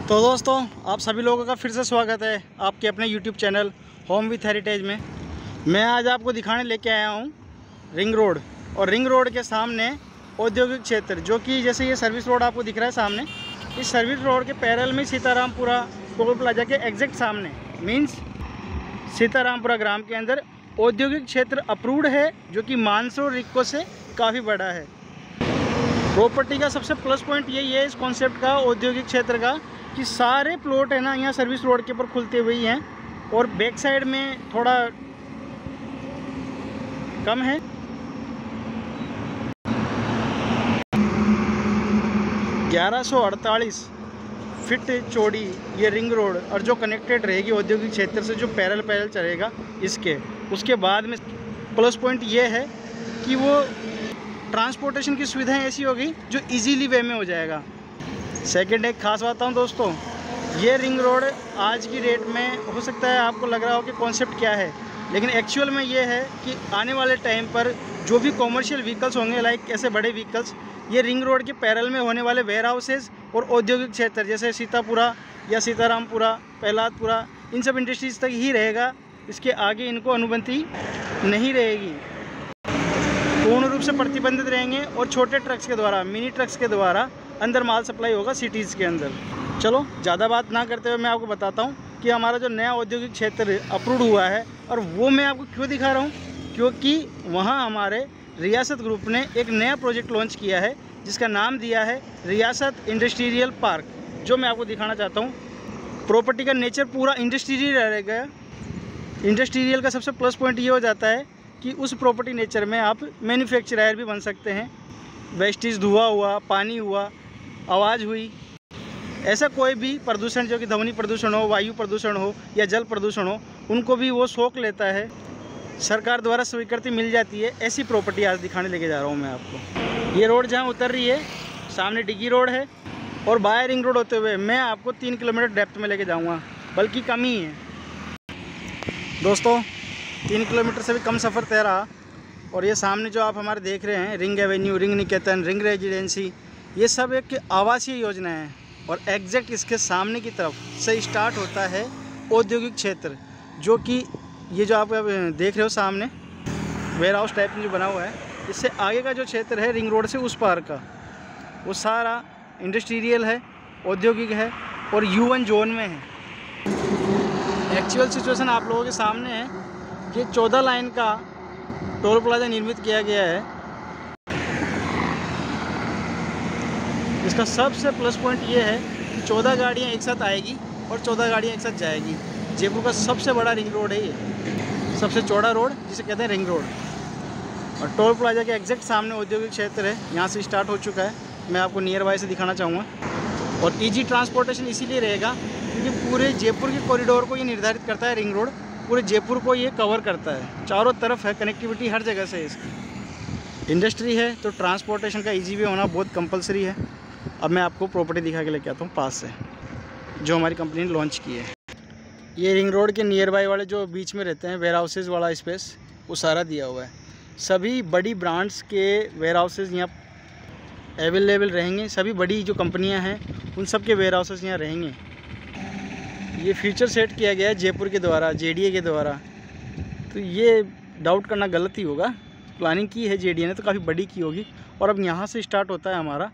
तो दोस्तों, आप सभी लोगों का फिर से स्वागत है आपके अपने YouTube channel home with heritage में। मैं आज आपको दिखाने लेके आया हूँ रिंग रोड, और रिंग रोड के सामने औद्योगिक क्षेत्र, जो कि जैसे ये सर्विस रोड आपको दिख रहा है सामने, इस सर्विस रोड के पैरेलल में सीतारामपुरा टोल प्लाजा के एग्जैक्ट सामने मीन्स सीतारामपुरा ग्राम के अंदर औद्योगिक क्षेत्र अप्रूव्ड है, जो कि मानसरोवर रिक्को से काफ़ी बड़ा है। प्रॉपर्टी का सबसे प्लस पॉइंट यही है इस कॉन्सेप्ट का, औद्योगिक क्षेत्र का, कि सारे प्लॉट है ना यहाँ सर्विस रोड के ऊपर खुलते हुए ही हैं, और बैक साइड में थोड़ा कम है। $1148 फीट चौड़ी ये रिंग रोड, और जो कनेक्टेड रहेगी औद्योगिक क्षेत्र से, जो पैरेलल चलेगा इसके, उसके बाद में प्लस पॉइंट ये है कि वो ट्रांसपोर्टेशन की सुविधाएं ऐसी होगी जो इजीली वे में हो जाएगा। सेकंड एक खास बात हूँ दोस्तों, ये रिंग रोड आज की डेट में हो सकता है आपको लग रहा हो कि कॉन्सेप्ट क्या है, लेकिन एक्चुअल में ये है कि आने वाले टाइम पर जो भी कॉमर्शियल व्हीकल्स होंगे, लाइक ऐसे बड़े व्हीकल्स, ये रिंग रोड के पैरेलल में होने वाले वेयर हाउसेज और औद्योगिक क्षेत्र जैसे सीतापुरा या सीतारामपुरा, प्रहलादपुरा, इन सब इंडस्ट्रीज तक ही रहेगा। इसके आगे इनको अनुमति नहीं रहेगी, पूर्ण रूप से प्रतिबंधित रहेंगे, और छोटे ट्रक्स के द्वारा, मिनी ट्रक्स के द्वारा अंदर माल सप्लाई होगा सिटीज़ के अंदर। चलो ज़्यादा बात ना करते हुए मैं आपको बताता हूँ कि हमारा जो नया औद्योगिक क्षेत्र अप्रूव्ड हुआ है, और वो मैं आपको क्यों दिखा रहा हूँ, क्योंकि वहाँ हमारे रियासत ग्रुप ने एक नया प्रोजेक्ट लॉन्च किया है जिसका नाम दिया है रियासत इंडस्ट्रियल पार्क, जो मैं आपको दिखाना चाहता हूँ। प्रॉपर्टी का नेचर पूरा इंडस्ट्रियल रहेगा। इंडस्ट्रियल का सबसे प्लस पॉइंट ये हो जाता है कि उस प्रॉपर्टी नेचर में आप मैन्युफैक्चरर भी बन सकते हैं। वेस्टेज धुआं हुआ, पानी हुआ, आवाज़ हुई, ऐसा कोई भी प्रदूषण जो कि ध्वनि प्रदूषण हो, वायु प्रदूषण हो या जल प्रदूषण हो, उनको भी वो सोख लेता है। सरकार द्वारा स्वीकृति मिल जाती है। ऐसी प्रॉपर्टी आज दिखाने लेके जा रहा हूँ मैं आपको। ये रोड जहाँ उतर रही है सामने डिगी रोड है, और बाय रिंग रोड होते हुए मैं आपको 3 किलोमीटर डेप्थ में लेके जाऊँगा, बल्कि कम ही है दोस्तों, 3 किलोमीटर से भी कम सफ़र तय रहा। और ये सामने जो आप हमारे देख रहे हैं रिंग एवेन्यू, रिंग निकेतन, रिंग रेजिडेंसी, ये सब एक आवासीय योजना है, और एग्जैक्ट इसके सामने की तरफ से स्टार्ट होता है औद्योगिक क्षेत्र, जो कि ये जो आप देख रहे हो सामने वेयर हाउस टाइप में जो बना हुआ है, इससे आगे का जो क्षेत्र है रिंग रोड से उस पार का, वो सारा इंडस्ट्रियल है, औद्योगिक है, और U1 जोन में है। एक्चुअल सिचुएशन आप लोगों के सामने है कि 14 लाइन का टोल प्लाजा निर्मित किया गया है। इसका सबसे प्लस पॉइंट ये है कि 14 गाड़ियाँ एक साथ आएगी और 14 गाड़ियाँ एक साथ जाएगी। जयपुर का सबसे बड़ा रिंग रोड है ये, सबसे चौड़ा रोड जिसे कहते हैं रिंग रोड, और टोल प्लाजा के एग्जैक्ट सामने औद्योगिक क्षेत्र है। यहाँ से स्टार्ट हो चुका है, मैं आपको नियर बाय से दिखाना चाहूँगा। और ईजी ट्रांसपोर्टेशन इसीलिए रहेगा क्योंकि पूरे जयपुर के कॉरिडोर को ये निर्धारित करता है। रिंग रोड पूरे जयपुर को ये कवर करता है, चारों तरफ है, कनेक्टिविटी हर जगह से इसकी। इंडस्ट्री है तो ट्रांसपोर्टेशन का ईजी वे होना बहुत कंपलसरी है। अब मैं आपको प्रॉपर्टी दिखा के लेके आता हूँ पास से, जो हमारी कंपनी ने लॉन्च की है। ये रिंग रोड के नियर बाय वाले जो बीच में रहते हैं वेयर हाउसेज़ वाला स्पेस, वो सारा दिया हुआ है। सभी बड़ी ब्रांड्स के वेयर हाउसेज़ यहाँ अवेलेबल रहेंगे। सभी बड़ी जो कंपनियाँ हैं उन सब के वेयर हाउसेज़ यहाँ रहेंगे। ये फीचर सेट किया गया है जयपुर के द्वारा, JDA के द्वारा, तो ये डाउट करना गलत ही होगा। प्लानिंग की है JDA ने तो काफ़ी बड़ी की होगी। और अब यहाँ से स्टार्ट होता है हमारा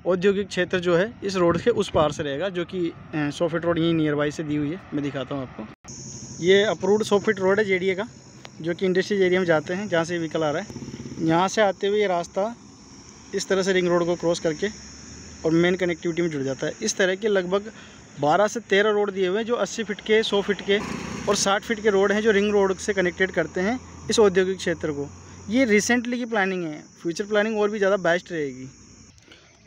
औद्योगिक क्षेत्र, जो है इस रोड के उस पार से रहेगा, जो कि 100 फीट रोड यहीं नियर बाई से दी हुई है। मैं दिखाता हूँ आपको। ये अप्रूव्ड 100 फीट रोड है JDA का, जो कि इंडस्ट्रीज एरिया में जाते हैं, जहाँ से व्हीकल आ रहा है। यहाँ से आते हुए ये रास्ता इस तरह से रिंग रोड को क्रॉस करके और मेन कनेक्टिविटी में जुड़ जाता है। इस तरह के लगभग 12 से 13 रोड दिए हुए हैं, जो 80 फीट के, 100 फीट के और 60 फीट के रोड हैं, जो रिंग रोड से कनेक्टेड करते हैं इस औद्योगिक क्षेत्र को। ये रिसेंटली की प्लानिंग है, फ्यूचर प्लानिंग और भी ज़्यादा बेस्ट रहेगी।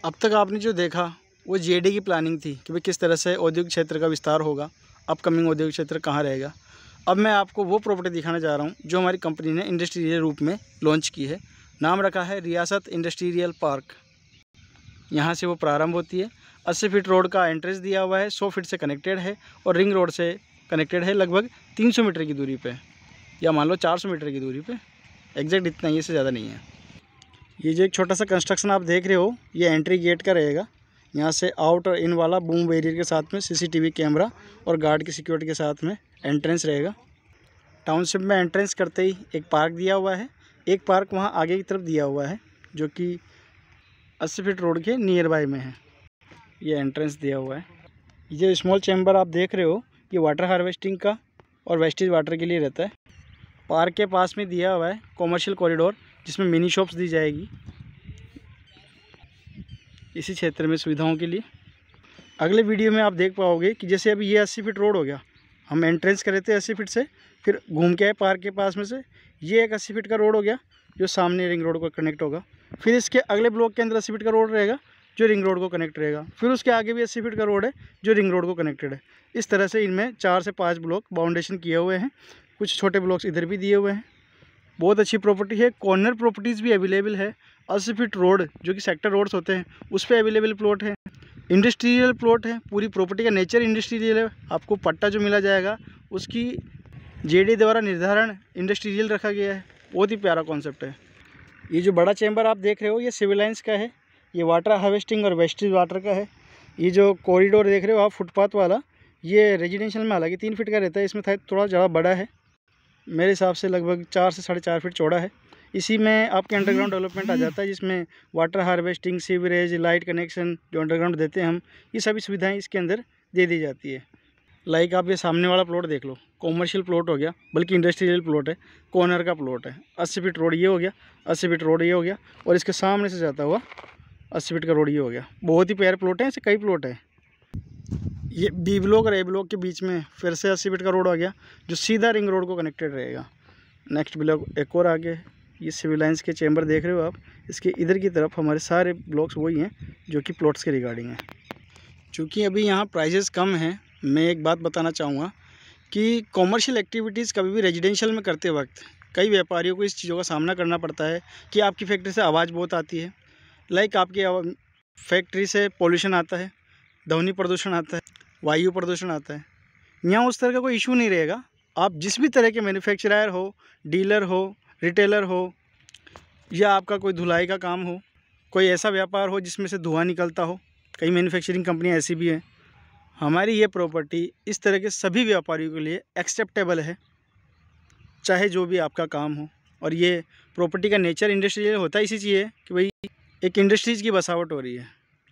अब तक आपने जो देखा वो JDA की प्लानिंग थी कि भाई किस तरह से औद्योगिक क्षेत्र का विस्तार होगा, अपकमिंग औद्योगिक क्षेत्र कहाँ रहेगा। अब मैं आपको वो प्रॉपर्टी दिखाने जा रहा हूँ जो हमारी कंपनी ने इंडस्ट्रियल रूप में लॉन्च की है। नाम रखा है रियासत इंडस्ट्रियल पार्क। यहाँ से वो प्रारंभ होती है। 80 फीट रोड का एंट्रेंस दिया हुआ है, 100 फीट से कनेक्टेड है, और रिंग रोड से कनेक्टेड है लगभग 300 मीटर की दूरी पे, या मान लो 400 मीटर की दूरी पे। एग्जैक्ट इतना ही, इससे ज़्यादा नहीं है। ये जो एक छोटा सा कंस्ट्रक्शन आप देख रहे हो, ये एंट्री गेट का रहेगा। यहाँ से आउट और इन वाला बूम बैरियर के साथ में CCTV कैमरा और गार्ड की सिक्योरिटी के साथ में एंट्रेंस रहेगा। टाउनशिप में एंट्रेंस करते ही एक पार्क दिया हुआ है, एक पार्क वहाँ आगे की तरफ दिया हुआ है जो कि 80 फीट रोड के नियर बाय में है। ये एंट्रेंस दिया हुआ है। ये स्मॉल चैम्बर आप देख रहे हो, ये वाटर हार्वेस्टिंग का और वेस्टेज वाटर के लिए रहता है। पार्क के पास में दिया हुआ है कॉमर्शियल कॉरिडोर, जिसमें मिनी शॉप्स दी जाएगी इसी क्षेत्र में सुविधाओं के लिए। अगले वीडियो में आप देख पाओगे कि जैसे अभी ये 80 फीट रोड हो गया, हम एंट्रेंस करे थे 80 फीट से, फिर घूम के आए पार्क के पास में से, ये एक 80 फीट का रोड हो गया जो सामने रिंग रोड को कनेक्ट होगा। फिर इसके अगले ब्लॉक के अंदर 80 फीट का रोड रहेगा जो रिंग रोड को कनेक्ट रहेगा। फिर उसके आगे भी 80 फीट का रोड है जो रिंग रोड को कनेक्टेड है। इस तरह से इनमें 4 से 5 ब्लॉक बाउंडेशन किए हुए हैं। कुछ छोटे ब्लॉक्स इधर भी दिए हुए हैं। बहुत अच्छी प्रॉपर्टी है। कॉर्नर प्रॉपर्टीज़ भी अवेलेबल है। 80 फीट रोड जो कि सेक्टर रोड्स होते हैं उस पर अवेलेबल प्लॉट है। इंडस्ट्रियल प्लॉट है। पूरी प्रॉपर्टी का नेचर इंडस्ट्रियल है। आपको पट्टा जो मिला जाएगा उसकी JD द्वारा निर्धारण इंडस्ट्रियल रखा गया है। बहुत ही प्यारा कॉन्सेप्ट है। ये जो बड़ा चैम्बर आप देख रहे हो ये सिविल लाइन्स का है। ये वाटर हार्वेस्टिंग और वेस्टेज वाटर का है। ये जो कॉरिडोर देख रहे हो आप फुटपाथ वाला, ये रेजिडेंशियल में हालांकि 3 फीट का रहता है, इसमें थोड़ा ज़्यादा बड़ा है। मेरे हिसाब से लगभग 4 से 4.5 फीट चौड़ा है। इसी में आपके अंडरग्राउंड डेवलपमेंट आ जाता है, जिसमें water harvesting, sewerage, light connection जो अंडरग्राउंड देते हैं हम, ये सभी सुविधाएं इसके अंदर दे दी जाती है। लाइक आप ये सामने वाला प्लॉट देख लो, कॉमर्शियल प्लॉट हो गया, बल्कि इंडस्ट्रियल प्लॉट है, कॉर्नर का प्लॉट है। 80 फीट रोड ये हो गया, 80 फीट रोड ये हो गया, और इसके सामने से जाता हुआ 80 फीट का रोड ये हो गया। बहुत ही प्यारे प्लॉट है। ऐसे कई प्लॉट है। ये B ब्लॉक और A ब्लॉक के बीच में फिर से 80 फीट का रोड आ गया जो सीधा रिंग रोड को कनेक्टेड रहेगा। नेक्स्ट ब्लॉक एक और आगे, ये सिविल लाइन्स के चैम्बर देख रहे हो आप, इसके इधर की तरफ हमारे सारे ब्लॉक्स वही हैं जो कि प्लॉट्स के रिगार्डिंग हैं। चूँकि अभी यहाँ प्राइजेस कम हैं, मैं एक बात बताना चाहूँगा कि कॉमर्शियल एक्टिविटीज़ कभी भी रेजिडेंशियल में करते वक्त कई व्यापारियों को इस चीज़ों का सामना करना पड़ता है कि आपकी फैक्ट्री से आवाज़ बहुत आती है। लाइक आपकी फैक्ट्री से पॉल्यूशन आता है, ध्वनि प्रदूषण आता है, वायु प्रदूषण आता है। यहाँ उस तरह का कोई इशू नहीं रहेगा। आप जिस भी तरह के मैन्युफैक्चरर हो, डीलर हो, रिटेलर हो, या आपका कोई धुलाई का काम हो, कोई ऐसा व्यापार हो जिसमें से धुआं निकलता हो, कई मैन्युफैक्चरिंग कंपनियाँ ऐसी भी हैं, हमारी ये प्रॉपर्टी इस तरह के सभी व्यापारियों के लिए एक्सेप्टेबल है, चाहे जो भी आपका काम हो। और ये प्रॉपर्टी का नेचर इंडस्ट्रियल होता है, इसी चीज़ है कि भाई एक इंडस्ट्रीज़ की बसावट हो रही है।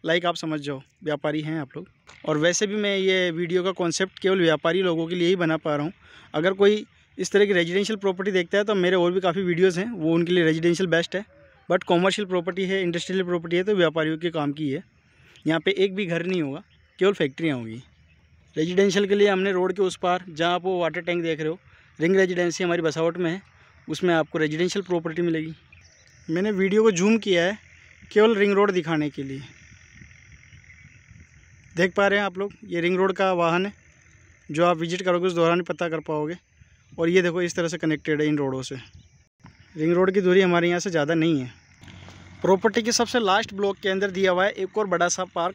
लाइक आप समझ जाओ, व्यापारी हैं आप लोग। और वैसे भी मैं ये वीडियो का कॉन्सेप्ट केवल व्यापारी लोगों के लिए ही बना पा रहा हूँ। अगर कोई इस तरह की रेजिडेंशियल प्रॉपर्टी देखता है तो मेरे और भी काफ़ी वीडियोस हैं, वो उनके लिए रेजिडेंशियल बेस्ट है। बट कॉमर्शियल प्रॉपर्टी है, इंडस्ट्रियल प्रॉपर्टी है, तो व्यापारियों के काम की है। यहाँ पे एक भी घर नहीं होगा, केवल फैक्ट्रियाँ होंगी। रेजिडेंशियल के लिए हमने रोड के उस पार, जहाँ आप वो वाटर टैंक देख रहे हो, रिंग रेजिडेंसी हमारी बसावट में है, उसमें आपको रेजिडेंशियल प्रॉपर्टी मिलेगी। मैंने वीडियो को जूम किया है केवल रिंग रोड दिखाने के लिए। देख पा रहे हैं आप लोग, ये रिंग रोड का वाहन है जो आप विजिट करोगे उस दौरान ही पता कर पाओगे। और ये देखो इस तरह से कनेक्टेड है इन रोडों से। रिंग रोड की दूरी हमारे यहाँ से ज़्यादा नहीं है। प्रॉपर्टी के सबसे लास्ट ब्लॉक के अंदर दिया हुआ है एक और बड़ा सा पार्क,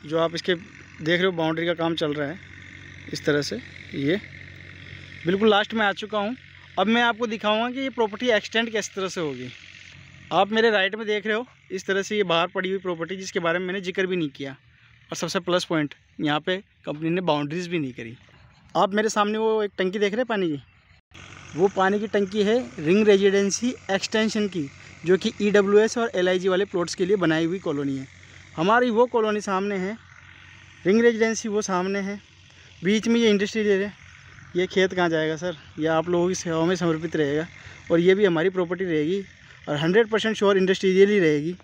जो आप इसके देख रहे हो, बाउंड्री का काम चल रहा है इस तरह से। ये बिल्कुल लास्ट में आ चुका हूँ। अब मैं आपको दिखाऊंगा कि ये प्रॉपर्टी एक्सटेंड किस तरह से होगी। आप मेरे राइट में देख रहे हो इस तरह से ये बाहर पड़ी हुई प्रॉपर्टी, जिसके बारे में मैंने जिक्र भी नहीं किया। और सबसे प्लस पॉइंट, यहाँ पे कंपनी ने बाउंड्रीज़ भी नहीं करी। आप मेरे सामने वो एक टंकी देख रहे हैं पानी की, वो पानी की टंकी है रिंग रेजिडेंसी एक्सटेंशन की, जो कि EWS और LIG वाले प्लॉट्स के लिए बनाई हुई कॉलोनी है। हमारी वो कॉलोनी सामने है, रिंग रेजिडेंसी वो सामने है, बीच में ये इंडस्ट्रियल एरिया। ये खेत कहाँ जाएगा सर? ये आप लोगों की सेवा में समर्पित रहेगा और ये भी हमारी प्रॉपर्टी रहेगी और 100% श्योर इंडस्ट्रियल ही रहेगी।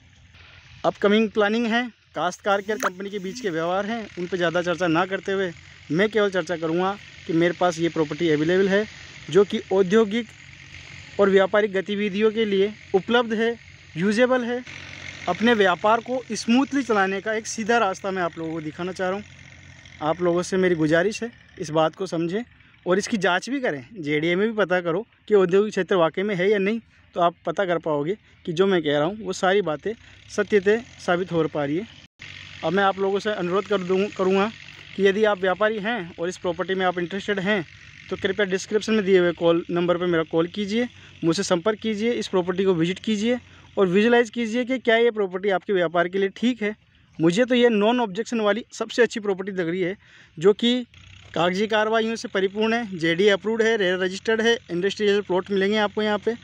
अपकमिंग प्लानिंग है, काश्तकार के कंपनी के बीच के व्यवहार हैं, उन पर ज़्यादा चर्चा ना करते हुए मैं केवल चर्चा करूँगा कि मेरे पास ये प्रॉपर्टी अवेलेबल है, जो कि औद्योगिक और व्यापारिक गतिविधियों के लिए उपलब्ध है, यूजेबल है। अपने व्यापार को स्मूथली चलाने का एक सीधा रास्ता मैं आप लोगों को दिखाना चाह रहा हूँ। आप लोगों से मेरी गुजारिश है, इस बात को समझें और इसकी जांच भी करें। JDA में भी पता करो कि औद्योगिक क्षेत्र वाकई में है या नहीं, तो आप पता कर पाओगे कि जो मैं कह रहा हूँ वो सारी बातें सत्यते साबित हो पा रही है। अब मैं आप लोगों से अनुरोध करूँगा कि यदि आप व्यापारी हैं और इस प्रॉपर्टी में आप इंटरेस्टेड हैं तो कृपया डिस्क्रिप्शन में दिए हुए कॉल नंबर पर मेरा कॉल कीजिए, मुझसे संपर्क कीजिए, इस प्रॉपर्टी को विजिट कीजिए और विजुलाइज़ कीजिए कि क्या ये प्रॉपर्टी आपके व्यापार के लिए ठीक है। मुझे तो ये नॉन ऑब्जेक्शन वाली सबसे अच्छी प्रॉपर्टी लग रही है, जो कि कागजी कार्रवाइयों से परिपूर्ण है, जेडी अप्रूव्ड है, रेयर रजिस्टर्ड है, इंडस्ट्रियल प्लॉट मिलेंगे आपको यहाँ पे।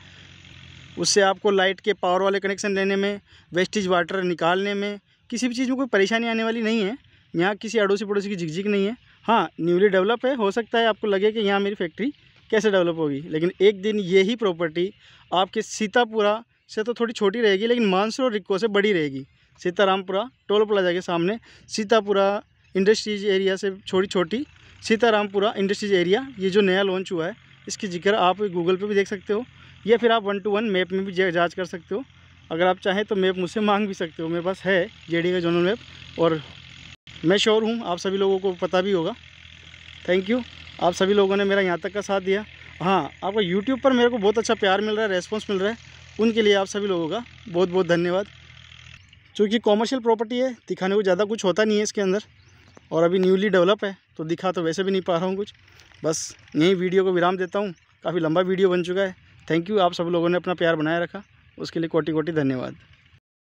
उससे आपको लाइट के पावर वाले कनेक्शन लेने में, वेस्टेज वाटर निकालने में, किसी भी चीज़ में कोई परेशानी आने वाली नहीं है। यहाँ किसी अड़ोसी पड़ोसी की झिकझिक नहीं है। हाँ, न्यूली डेवलप है, हो सकता है आपको लगे कि यहाँ मेरी फैक्ट्री कैसे डेवलप होगी, लेकिन एक दिन यही प्रॉपर्टी आपके सीतापुरा से तो थोड़ी छोटी रहेगी, लेकिन मानसरोवर रिक्को से बड़ी रहेगी। सीतारामपुरा टोल प्लाजा के सामने सीतापुरा इंडस्ट्रीज एरिया से छोटी सीतारामपुरा इंडस्ट्रीज एरिया, ये जो नया लॉन्च हुआ है, इसकी जिक्र आप गूगल पे भी देख सकते हो, या फिर आप 1-to-1 मैप में भी जांच कर सकते हो। अगर आप चाहें तो मैप मुझसे मांग भी सकते हो, मेरे पास है जेडी का जोनल मैप, और मैं श्योर हूँ आप सभी लोगों को पता भी होगा। थैंक यू, आप सभी लोगों ने मेरा यहाँ तक का साथ दिया। हाँ, आपका यूट्यूब पर मेरे को बहुत अच्छा प्यार मिल रहा है, रेस्पॉन्स मिल रहा है, उनके लिए आप सभी लोगों का बहुत बहुत धन्यवाद। क्योंकि कॉमर्शियल प्रॉपर्टी है, दिखाने को ज़्यादा कुछ होता नहीं है इसके अंदर, और अभी न्यूली डेवलप है, तो दिखा तो वैसे भी नहीं पा रहा हूँ कुछ। बस यहीं वीडियो को विराम देता हूँ, काफ़ी लंबा वीडियो बन चुका है। थैंक यू, आप सब लोगों ने अपना प्यार बनाए रखा, उसके लिए कोटि कोटि धन्यवाद।